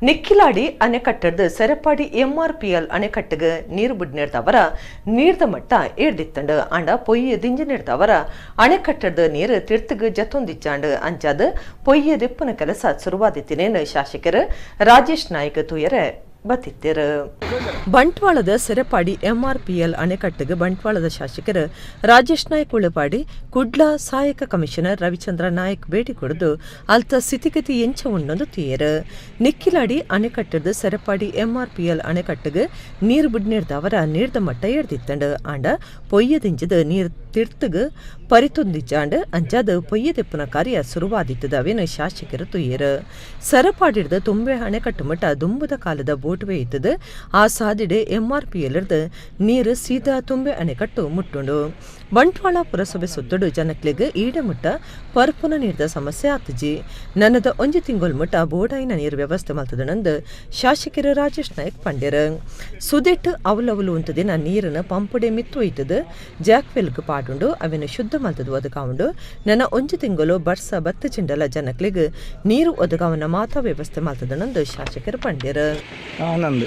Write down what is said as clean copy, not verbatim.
ನಿಕ್ಕಿಲಾಡಿ ಅಣೆಕಟ್ಟದ Sarapadi MRPL ಅಣೆಕಟ್ಟಿಗೆ ನೀರು ಬಿಡ್ನಿಡ್ದವರ ನೀರ್ದ ಮಟ್ಟ ಏರ್ದಿತ್ತಂಡು ಅಂಡ ಪೊಯ್ಯದಿಂಜ ನಿರ್ದವರ ಅಣೆಕಟ್ಟದ ನೀರು ತಿರ್ತಿಗೆ ಜತೊಂದಿಚ್ಚಾಂಡು ಅಂಚಾದ ಪೊಯ್ಯದಿಪ್ಪನ ಕೆಲಸ ಶುರುವಾದಿತ್ತಿನೇನು ಶಾಸಕರು ರಾಜೇಶ್ ನಾಯ್ಕ ತುಯರೆ ಬತ್ತಿತ್ತಿರು. ಬಂಟ್ವಾಳದ ಸರಪಾಡಿ MRPL ಅಣೆಕಟ್ಟಿಗೆ ಬಂಟ್ವಾಳದ ಶಾಸಕರು ರಾಜೇಶ್ ನಾಯ್ಕ ಉಳಪಾಡಿ ಕುಡ್ಲ ಸಹಾಯಕ ಕಮಿಷನರ್ ರವಿಚಂದ್ರ ನಾಯ್ಕ್ ಭೇಟಿ ಕೊಡದು ಅಲ್ತ ಸ್ಥಿತಿಗತಿ ಎಂಚ ಉಣ್ಣೊಂದು ತೀಯರು. ನಿಕ್ಕಿಲಾಡಿ ಅಣೆಕಟ್ಟದ ಸರಪಾಡಿ MRPL ಅಣೆಕಟ್ಟಿಗೆ ನೀರು ಬಿಡ್ನಿಡ್ದವರ ನೀರ್ದ ಮಟ್ಟ ಏರ್ದಿತ್ತಂಡು ಆಂಡ ಪೊಯ್ಯದಿಂಜದ ನೀರು ತಿರ್ತಿಗೆ ಪರಿತೊಂದಿಚ್ಚಾಂಡು ಅಂಚಾದ ಪೊಯ್ಯದೆಪ್ಪನ ಕಾರ್ಯ ಶುರುವಾದಿತ್ತದವೇನು ಶಾಸಕರು ತುಯ್ಯರು. ಸರಪಾಡಿಡ್ದ ತುಂಬೆ ಅಣೆಕಟ್ಟು ಮಟ್ಟ ದುಂಬದ ಕಾಲದ ಬೋಟ್ವೇ ಇತ್ತದ ಆ ಸಾದಿಡೆ MRPL ನೀರು ಸೀದಾ ತುಂಬೆ ಅಣೆಕಟ್ಟು ಮುಟ್ಟುಂಡು. ಬಂಟ್ವಾಳ ಪುರಸಭೆ ಸುತ್ತಡು ಜನಕ್ಲಿಗೆ ಈಡಮುಟ್ಟ ಪರ್ಪುನ ನೀರ್ದ ಸಮಸ್ಯೆ ಆತಜಿ. ನನ್ನದ ಒಂಜಿ ತಿಂಗೊಲ್ ಮುಟ್ಟ ಬೋಡಾಯಿನ ನೀರು ವ್ಯವಸ್ಥೆ ಮಲ್ತದನಂದು ಶಾಸಕರು ರಾಜೇಶ್ ನಾಯ್ಕ್ ಪಂಡ್ಯರು. ಸುದೆಟ್ಟು ಅವಲವಲು ಉಂಟದಿನ ನೀರನ್ನು ಪಂಪುಡೆ ಮಿತ್ತು ಒಯ್ತದ ಜಾಕ್ವೆಲ್ಗೆ ಪಾಡುಂಡು ಅವೇನು ಶುದ್ಧ ಮಲ್ತದ ಒದಗಾವುಂಡು ನನ್ನ ಒಂಜಿ ತಿಂಗಳು ಬರ್ಸ ಬತ್ತು ಚಿಂಡಲ ಜನಕ್ಲಿಗೆ ನೀರು ಒದಗಾವನ ಮಾತಾ ವ್ಯವಸ್ಥೆ ಮಲ್ತದನಂದು ಶಾಸಕರು ಪಂಡ್ಯರು. ಆನಂದ್